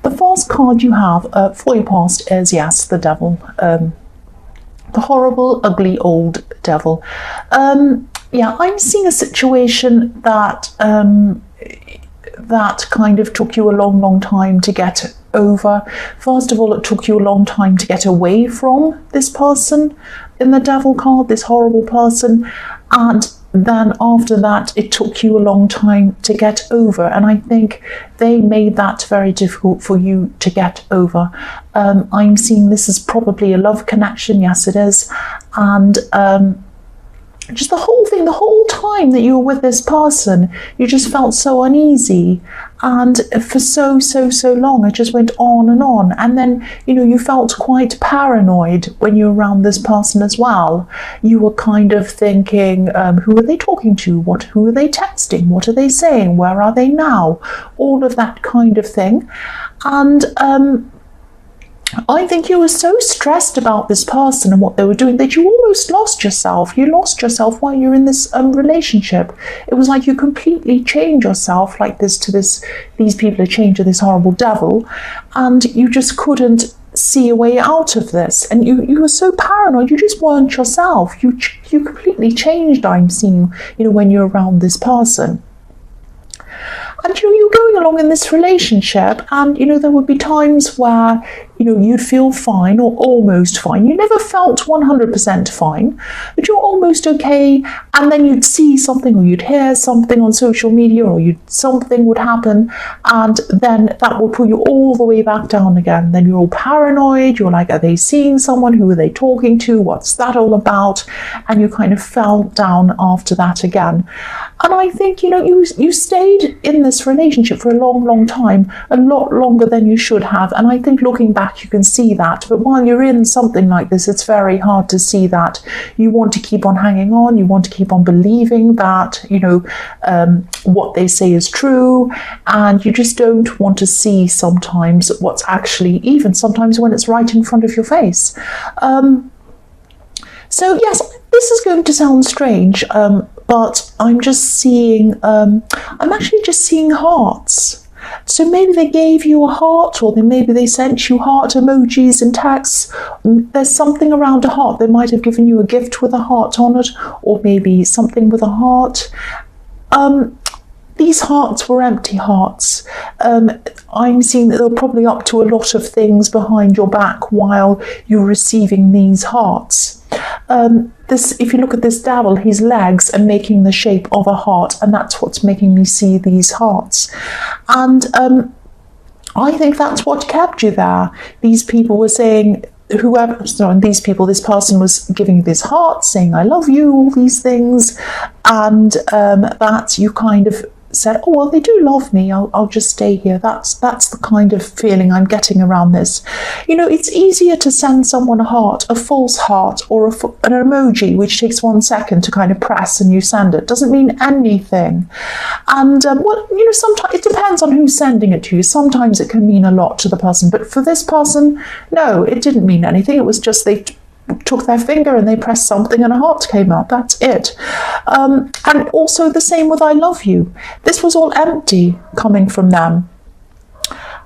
The first card you have for your past is, yes, the devil. The horrible, ugly old devil. Yeah, I'm seeing a situation that that kind of took you a long, long time to get over. First of all, it took you a long time to get away from this person in the devil card, this horrible person, and then after that it took you a long time to get over, and I think they made that very difficult for you to get over. I'm seeing this is probably a love connection, yes it is, and just the whole thing, the whole time that you were with this person, you just felt so uneasy, and for so long it just went on, and then you felt quite paranoid when you were around this person as well. You were kind of thinking, who are they talking to, who are they texting, what are they saying, where are they now, all of that kind of thing. And I think you were so stressed about this person and what they were doing that you almost lost yourself. You lost yourself while you're in this relationship. It was like you completely changed yourself like this to these people are chained to this horrible devil, and you just couldn't see a way out of this. And you were so paranoid, you just weren't yourself. You completely changed, I'm seeing, when you're around this person. And you're going along in this relationship, and there would be times where you'd feel fine or almost fine. You never felt 100% fine, but you're almost okay. And then you'd see something or you'd hear something on social media, or something would happen, and then that would pull you all the way back down again. Then you're all paranoid. You're like, are they seeing someone? Who are they talking to? What's that all about? And you kind of fell down after that again. And I think you stayed in this relationship for a long time, a lot longer than you should have. And I think looking back, you can see that. But while you're in something like this, it's very hard to see that. You want to keep on hanging on. You want to keep on believing that what they say is true, and you just don't want to see sometimes what's actually, even sometimes when it's right in front of your face. So yes, this is going to sound strange, but I'm just seeing, I'm actually just seeing hearts. So maybe they gave you a heart, or maybe they sent you heart emojis and texts. There's something around a heart. They might have given you a gift with a heart on it, or maybe something with a heart. These hearts were empty hearts. I'm seeing that they're probably up to a lot of things behind your back while you're receiving these hearts. If you look at this devil, his legs are making the shape of a heart, and that's what's making me see these hearts. And I think that's what kept you there. These people were saying, this person was giving you this heart, saying, I love you, all these things, and that you kind of said, oh, well, they do love me, I'll just stay here. That's the kind of feeling I'm getting around this. It's easier to send someone a heart, a false heart, or an emoji, which takes 1 second to kind of press and you send it. Doesn't mean anything. And, sometimes it depends on who's sending it to you. Sometimes it can mean a lot to the person, but for this person, no, it didn't mean anything. It was just they took their finger and they pressed something and a heart came out. That's it. And also the same with I love you. This was all empty coming from them.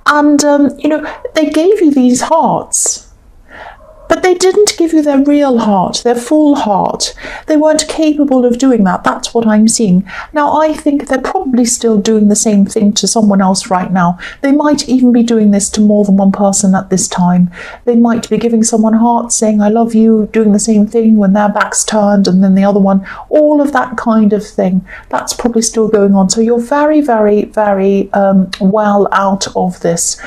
And, they gave you these hearts, but they didn't give you their real heart, their full heart. They weren't capable of doing that. That's what I'm seeing. Now, I think they're probably still doing the same thing to someone else right now. They might even be doing this to more than one person at this time. They might be giving someone hearts, saying, I love you, doing the same thing when their back's turned, and then the other one, all of that kind of thing. That's probably still going on. So you're very, very, very well out of this.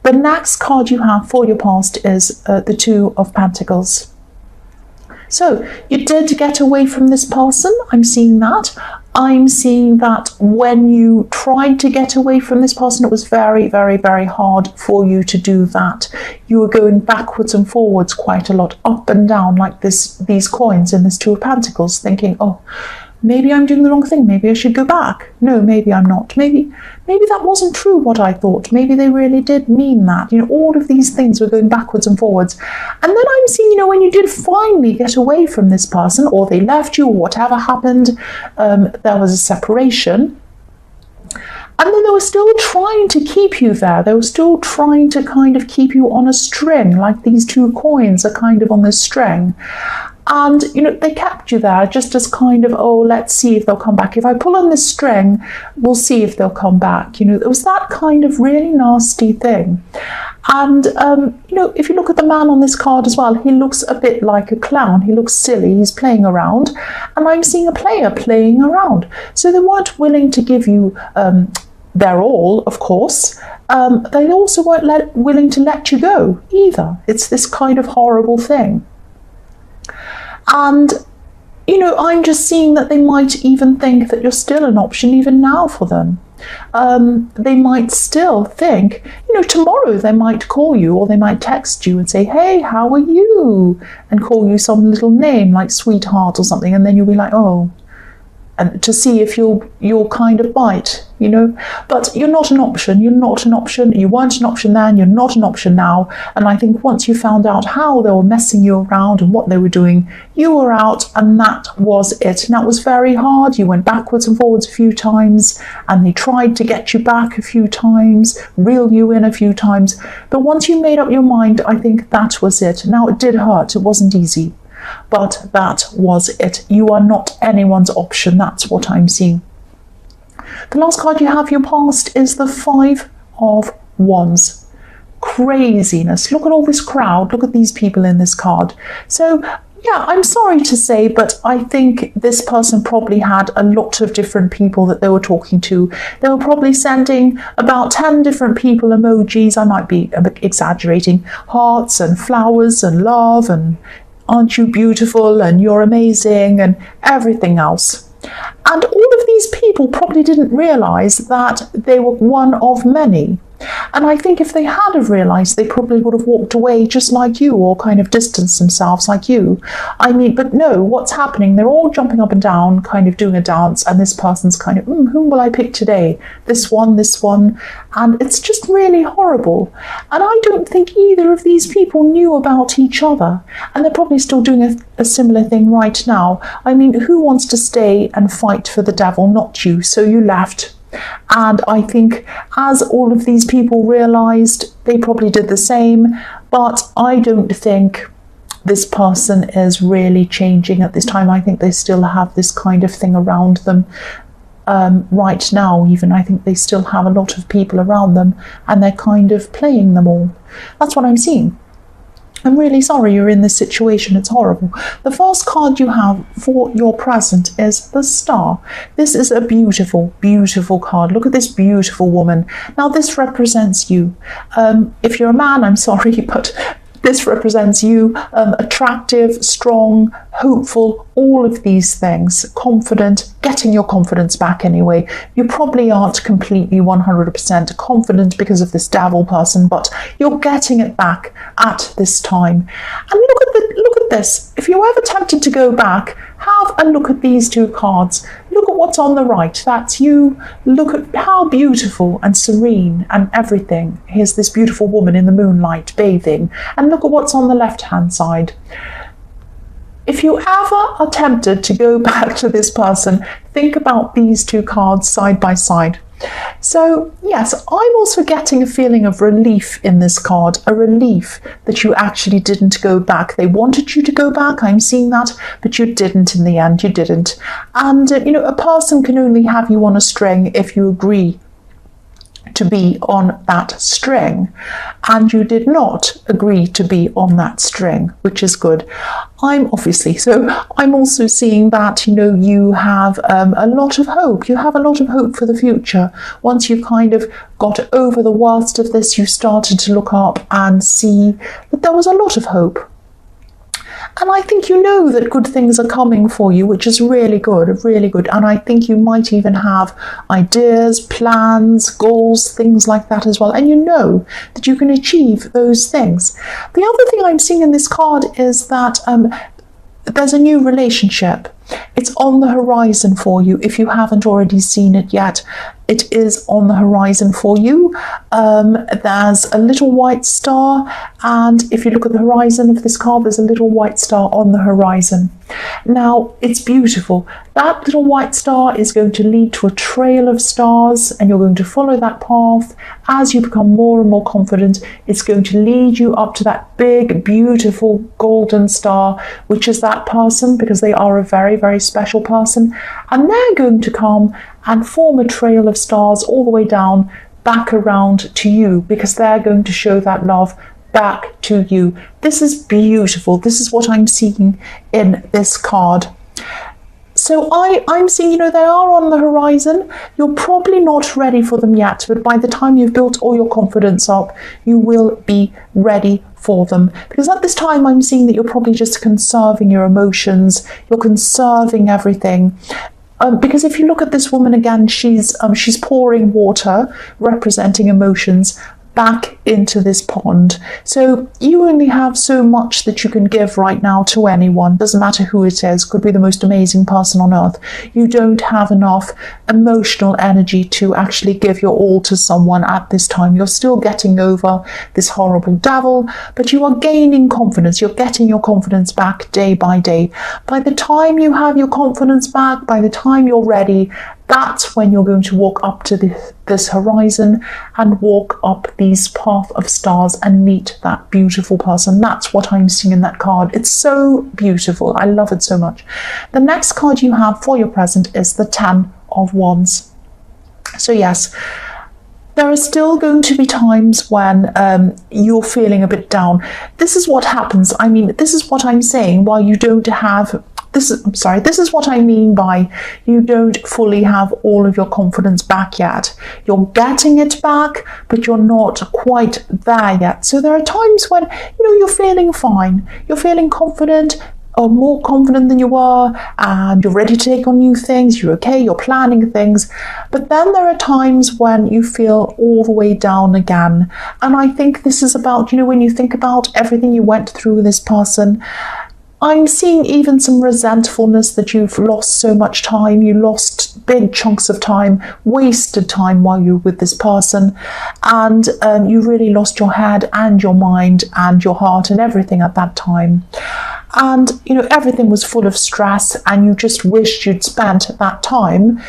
The next card you have for your past is the Two of Pentacles. So you did get away from this person. I'm seeing that. I'm seeing that when you tried to get away from this person, it was very, very, very hard for you to do that. You were going backwards and forwards quite a lot, up and down, like these coins in this Two of Pentacles, thinking, oh, maybe I'm doing the wrong thing. Maybe I should go back. No, maybe I'm not. Maybe that wasn't true what I thought. Maybe they really did mean that. All of these things were going backwards and forwards. And then I'm seeing, when you did finally get away from this person, or they left you, or whatever happened, there was a separation. And then they were still trying to keep you there. They were still trying to kind of keep you on a string, like these two coins are kind of on this string. And, they kept you there just as kind of, oh, let's see if they'll come back. If I pull on this string, we'll see if they'll come back. It was that kind of really nasty thing. And, if you look at the man on this card as well, he looks a bit like a clown. He looks silly. He's playing around. And I'm seeing a player playing around. So they weren't willing to give you their all, of course. They also weren't willing to let you go either. It's this kind of horrible thing. And, I'm just seeing that they might even think that you're still an option even now for them. They might still think, tomorrow they might call you or they might text you and say, hey, how are you? And call you some little name like sweetheart or something. And then you'll be like, oh, and to see if you'll kind of bite, But you're not an option. You're not an option. You weren't an option then. You're not an option now. And I think once you found out how they were messing you around and what they were doing, you were out, and that was it. And that was very hard. You went backwards and forwards a few times, and they tried to get you back a few times, reel you in a few times. But once you made up your mind, I think that was it. Now, it did hurt. It wasn't easy. But that was it. You are not anyone's option. That's what I'm seeing. The last card you have, your past, is the 5 of Wands. Craziness. Look at all this crowd. Look at these people in this card. So, yeah, I'm sorry to say, but I think this person probably had a lot of different people that they were talking to. They were probably sending about 10 different people emojis. I might be exaggerating. Hearts and flowers and love and aren't you beautiful and you're amazing and everything else. And all of these people probably didn't realise that they were one of many. And I think if they had have realised, they probably would have walked away just like you, or kind of distanced themselves like you. But no, what's happening? They're all jumping up and down, kind of doing a dance, and this person's kind of, whom will I pick today? This one, and it's just really horrible. And I don't think either of these people knew about each other, and they're probably still doing a similar thing right now. Who wants to stay and fight for the devil? Not you, so you left. And I think as all of these people realised, they probably did the same. But I don't think this person is really changing at this time. I think they still have this kind of thing around them right now. Even I think they still have a lot of people around them, and they're kind of playing them all. That's what I'm seeing. I'm really sorry you're in this situation. It's horrible. The first card you have for your present is the Star. This is a beautiful, beautiful card. Look at this beautiful woman. Now, this represents you. If you're a man, I'm sorry, but this represents you, attractive, strong, hopeful, all of these things, confident, getting your confidence back anyway. You probably aren't completely 100% confident because of this devil person, but you're getting it back at this time. And look at this. If you're ever tempted to go back, have a look at these two cards. Look at what's on the right. That's you. Look at how beautiful and serene and everything. Here's this beautiful woman in the moonlight bathing. And look at what's on the left-hand side. If you ever are tempted to go back to this person, think about these two cards side by side. So, yes, I'm also getting a feeling of relief in this card, a relief that you actually didn't go back. They wanted you to go back, I'm seeing that, but you didn't in the end, you didn't. And, a person can only have you on a string if you agree to be on that string, and you did not agree to be on that string, which is good. I'm also seeing that you have a lot of hope. You have a lot of hope for the future. Once you've kind of got over the worst of this, you started to look up and see that there was a lot of hope. And I think you know that good things are coming for you, which is really good, really good. And I think you might even have ideas, plans, goals, things like that as well. And you know that you can achieve those things. The other thing I'm seeing in this card is that there's a new relationship. It's on the horizon for you. If you haven't already seen it yet, it is on the horizon for you. There's a little white star, and if you look at the horizon of this card, there's a little white star on the horizon. Now, it's beautiful. That little white star is going to lead to a trail of stars, and you're going to follow that path. As you become more and more confident, it's going to lead you up to that big, beautiful golden star, which is that person, because they are a very, very special person. And they're going to come and form a trail of stars all the way down, back around to you, because they're going to show that love back to you. This is beautiful. This is what I'm seeing in this card. So I'm seeing, they are on the horizon. You're probably not ready for them yet, but by the time you've built all your confidence up, you will be ready for them. Because at this time, I'm seeing that you're probably just conserving your emotions. You're conserving everything. Because if you look at this woman again, she's pouring water, representing emotions, back into this pond. So you only have so much that you can give right now to anyone. Doesn't matter who it is. Could be the most amazing person on earth. You don't have enough emotional energy to actually give your all to someone at this time. You're still getting over this horrible devil, but you are gaining confidence. You're getting your confidence back day by day. By the time you have your confidence back, by the time you're ready, that's when you're going to walk up to this horizon and walk up these path of stars and meet that beautiful person. That's what I'm seeing in that card. It's so beautiful. I love it so much. The next card you have for your present is the 10 of Wands. So yes, there are still going to be times when you're feeling a bit down. This is what happens. I mean, this is what I'm saying. While you don't have this is what I mean by you don't fully have all of your confidence back yet. You're getting it back, but you're not quite there yet. So there are times when, you're feeling fine. You're feeling confident, or more confident than you were, and you're ready to take on new things. You're okay, you're planning things. But then there are times when you feel all the way down again. And I think this is about, when you think about everything you went through with this person, I'm seeing even some resentfulness that you've lost so much time. You lost big chunks of time, wasted time while you were with this person, and you really lost your head and your mind and your heart and everything at that time. And, everything was full of stress, and you just wished you'd spent that time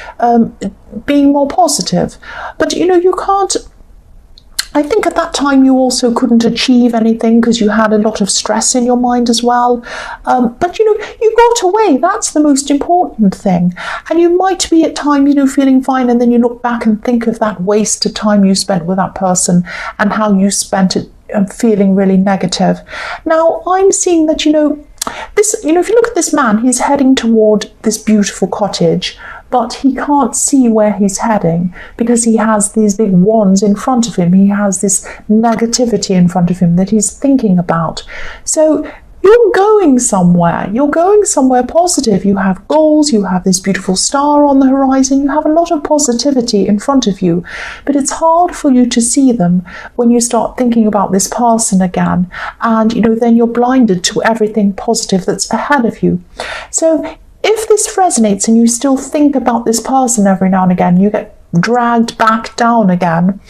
being more positive. But, you can't. I think at that time you also couldn't achieve anything because you had a lot of stress in your mind as well. But you got away. That's the most important thing. And you might be at times, feeling fine, and then you look back and think of that wasted time you spent with that person and how you spent it feeling really negative. Now, I'm seeing that, this, if you look at this man, he's heading toward this beautiful cottage, but he can't see where he's heading because he has these big wands in front of him. He has this negativity in front of him that he's thinking about. So you're going somewhere. You're going somewhere positive. You have goals. You have this beautiful star on the horizon. You have a lot of positivity in front of you. But it's hard for you to see them when you start thinking about this person again. And, then you're blinded to everything positive that's ahead of you. So if this resonates and you still think about this person every now and again, you get dragged back down again,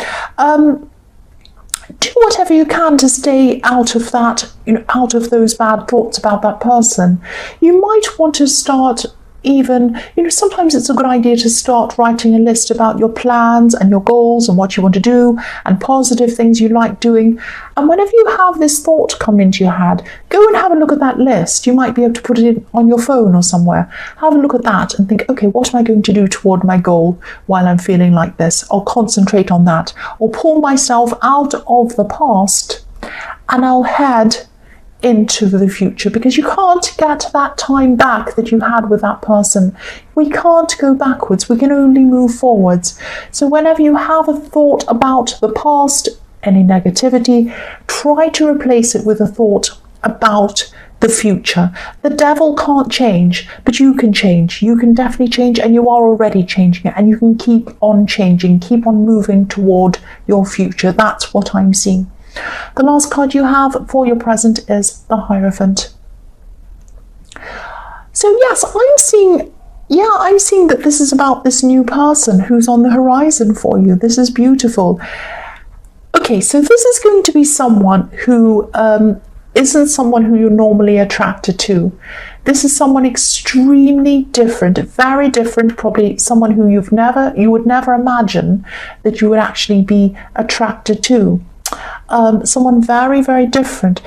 do whatever you can to stay out of that, out of those bad thoughts about that person. You might want to start even, sometimes it's a good idea to start writing a list about your plans and your goals and what you want to do and positive things you like doing. And whenever you have this thought come into your head, go and have a look at that list. You might be able to put it on your phone or somewhere. Have a look at that and think, okay, what am I going to do toward my goal while I'm feeling like this? I'll concentrate on that. Or pull myself out of the past and I'll head into the future, because you can't get that time back that you had with that person. We can't go backwards. We can only move forwards. So whenever you have a thought about the past, any negativity, try to replace it with a thought about the future. The devil can't change, but you can change. You can definitely change, and you are already changing it, and you can keep on changing, keep on moving toward your future. That's what I'm seeing. The last card you have for your present is the Hierophant. So yes, I'm seeing that this is about this new person who's on the horizon for you. This is beautiful. Okay, so this is going to be someone who isn't someone who you're normally attracted to. This is someone extremely different, very different, probably someone who you would never imagine that you would actually be attracted to. Someone very, very different,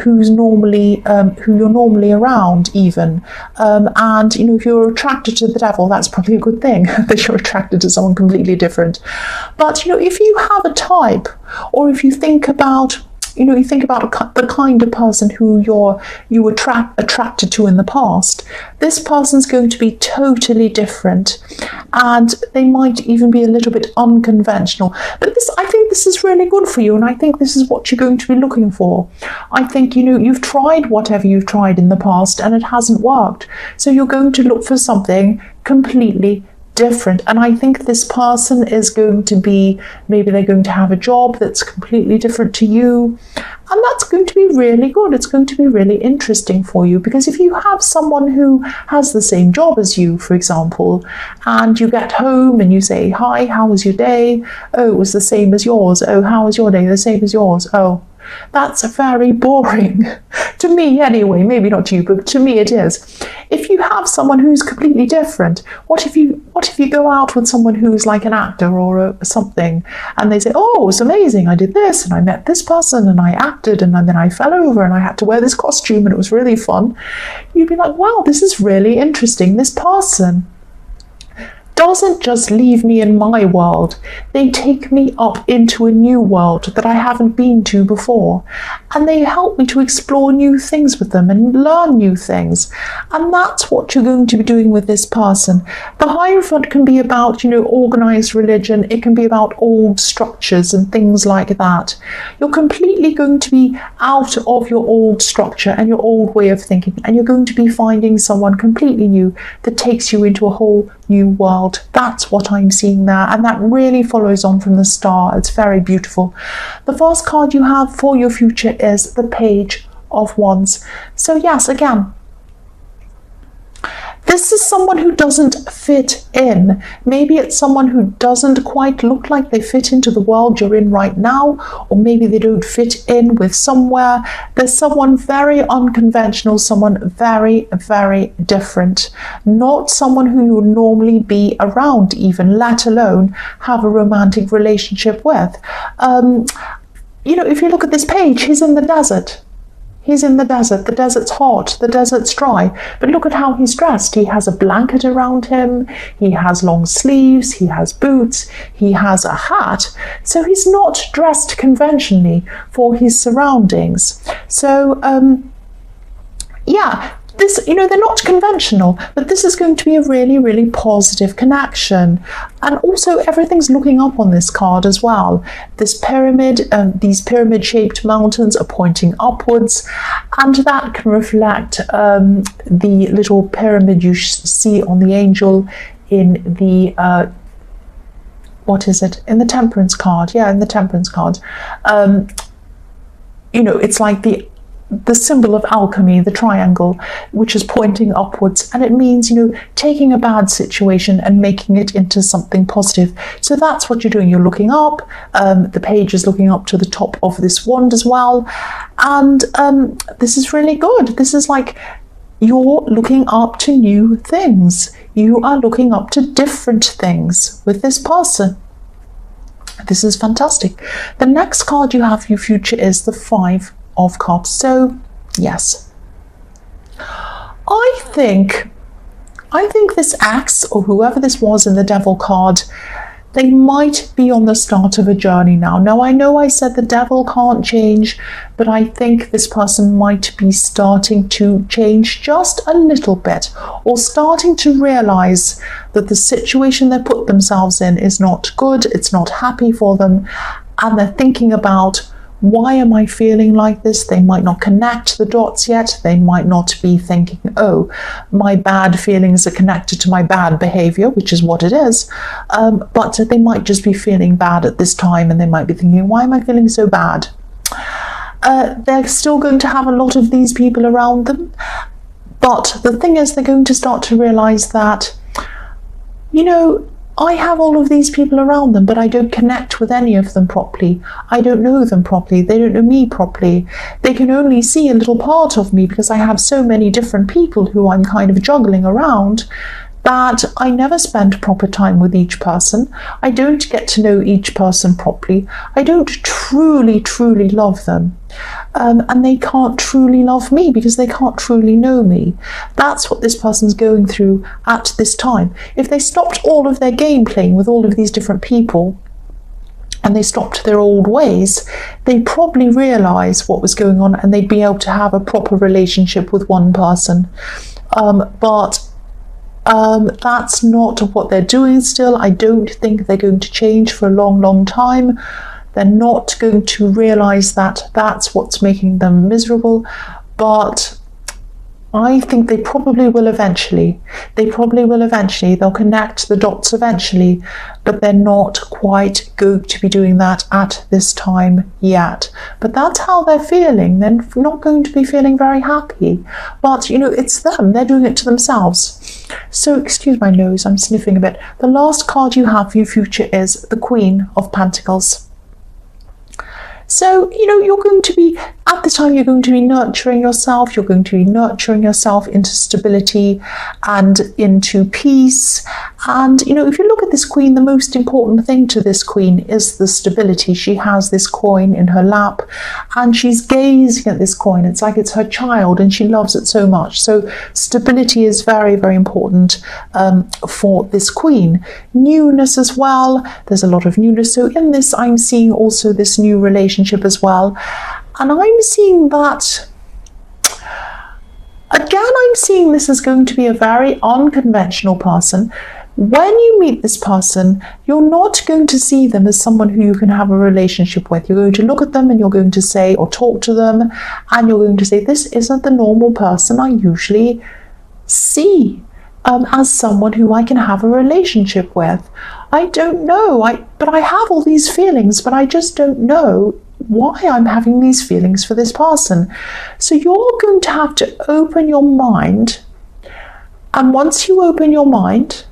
who you're normally around even. And, if you're attracted to the devil, that's probably a good thing that you're attracted to someone completely different. But, if you have a type, or if you think about the kind of person who you were attracted to in the past, this person's going to be totally different, and they might even be a little bit unconventional. But I think this is really good for you, and I think this is what you're going to be looking for. I think, you've tried whatever you've tried in the past and it hasn't worked. So you're going to look for something completely different. And I think this person is going to be, maybe they're going to have a job that's completely different to you, and that's going to be really good. It's going to be really interesting for you, because if you have someone who has the same job as you, for example, and you get home and you say, "Hi, how was your day?" "Oh, it was the same as yours." "Oh, how was your day?" "The same as yours." "Oh, that's very boring." To me anyway, maybe not to you, but to me it is. If you have someone who's completely different, what if you go out with someone who's like an actor or something, and they say, "Oh, it's amazing, I did this, and I met this person, and I acted, and then I fell over, and I had to wear this costume, and it was really fun." You'd be like, "Wow, this is really interesting. This person doesn't just leave me in my world, they take me up into a new world that I haven't been to before, and they help me to explore new things with them and learn new things." And that's what you're going to be doing with this person. The Hierophant can be about, organized religion. It can be about old structures and things like that. You're completely going to be out of your old structure and your old way of thinking, and you're going to be finding someone completely new that takes you into a whole new world. That's what I'm seeing there, and that really follows on from the Star. It's very beautiful. The first card you have for your future is the Page of Wands. So yes, again, this is someone who doesn't fit in. Maybe it's someone who doesn't quite look like they fit into the world you're in right now, or maybe they don't fit in with somewhere. There's someone very unconventional, someone very, very different. Not someone who you would normally be around even, let alone have a romantic relationship with. If you look at this page, he's in the desert. He's in the desert. The desert's hot. The desert's dry. But look at how he's dressed. He has a blanket around him. He has long sleeves. He has boots. He has a hat. So he's not dressed conventionally for his surroundings. So, they're not conventional, but this is going to be a really, really positive connection. And also everything's looking up on this card as well. This pyramid, these pyramid-shaped mountains are pointing upwards, and that can reflect the little pyramid you see on the angel in the in the Temperance card. Yeah, in the Temperance card. It's like the symbol of alchemy, the triangle, which is pointing upwards, and it means, taking a bad situation and making it into something positive. So that's what you're doing. You're looking up. The page is looking up to the top of this wand as well, and this is really good. This is like you're looking up to new things. You are looking up to different things with this person. This is fantastic. The next card you have for your future is the Five of Cups. So yes, I think this ex, or whoever this was in the Devil card, they might be on the start of a journey now. Now, I know I said the devil can't change, but I think this person might be starting to change just a little bit, or starting to realize that the situation they put themselves in is not good, it's not happy for them, and they're thinking about, why am I feeling like this? They might not connect the dots yet. They might not be thinking, oh, my bad feelings are connected to my bad behavior, which is what it is. But they might just be feeling bad at this time, and they might be thinking, why am I feeling so bad? They're still going to have a lot of these people around them, But the thing is, they're going to start to realize that, I have all of these people around them, but I don't connect with any of them properly. I don't know them properly. They don't know me properly. They can only see a little part of me because I have so many different people who I'm kind of juggling around, that I never spend proper time with each person. I don't get to know each person properly. I don't truly, truly love them. And they can't truly love me because they can't truly know me. That's what this person's going through at this time. If they stopped all of their game playing with all of these different people, and they stopped their old ways, they'd probably realise what was going on, and they'd be able to have a proper relationship with one person. But that's not what they're doing still. I don't think they're going to change for a long, long time. They're not going to realise that that's what's making them miserable. But I think they probably will eventually. They'll connect the dots eventually, but they're not quite going to be doing that at this time yet. But that's how they're feeling. They're not going to be feeling very happy. But, it's them. They're doing it to themselves. So, excuse my nose, I'm sniffing a bit. The last card you have for your future is the Queen of Pentacles. So, you're going to be, at the time, you're going to be nurturing yourself. You're going to be nurturing yourself into stability and into peace. And, if you look at this Queen, the most important thing to this Queen is the stability. She has this coin in her lap and she's gazing at this coin. It's like it's her child and she loves it so much. So stability is very, very important for this Queen. Newness as well. There's a lot of newness. So in this, I'm seeing also this new relationship as well. And I'm seeing that, again, I'm seeing this as going to be a very unconventional person. When you meet this person, you're not going to see them as someone who you can have a relationship with. You're going to look at them and you're going to say, or talk to them, and you're going to say, this isn't the normal person I usually see as someone who I can have a relationship with. I don't know, but I have all these feelings, but I just don't know why I'm having these feelings for this person. So you're going to have to open your mind, and once you open your mind,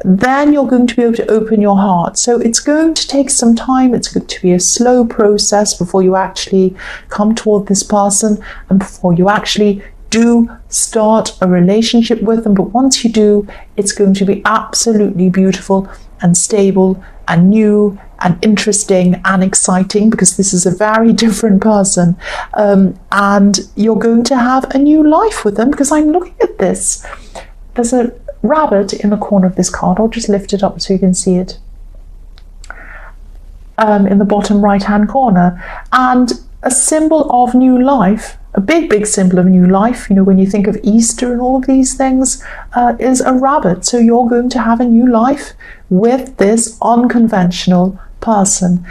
then you're going to be able to open your heart. So it's going to take some time. It's going to be a slow process before you actually come toward this person and before you actually do start a relationship with them. But once you do, it's going to be absolutely beautiful and stable and new and interesting and exciting, because this is a very different person, and you're going to have a new life with them. Because I'm looking at this, there's a rabbit in the corner of this card. I'll just lift it up so you can see it, in the bottom right hand corner, and a symbol of new life, a big symbol of new life. When you think of Easter and all of these things, is a rabbit. So you're going to have a new life with this unconventional person.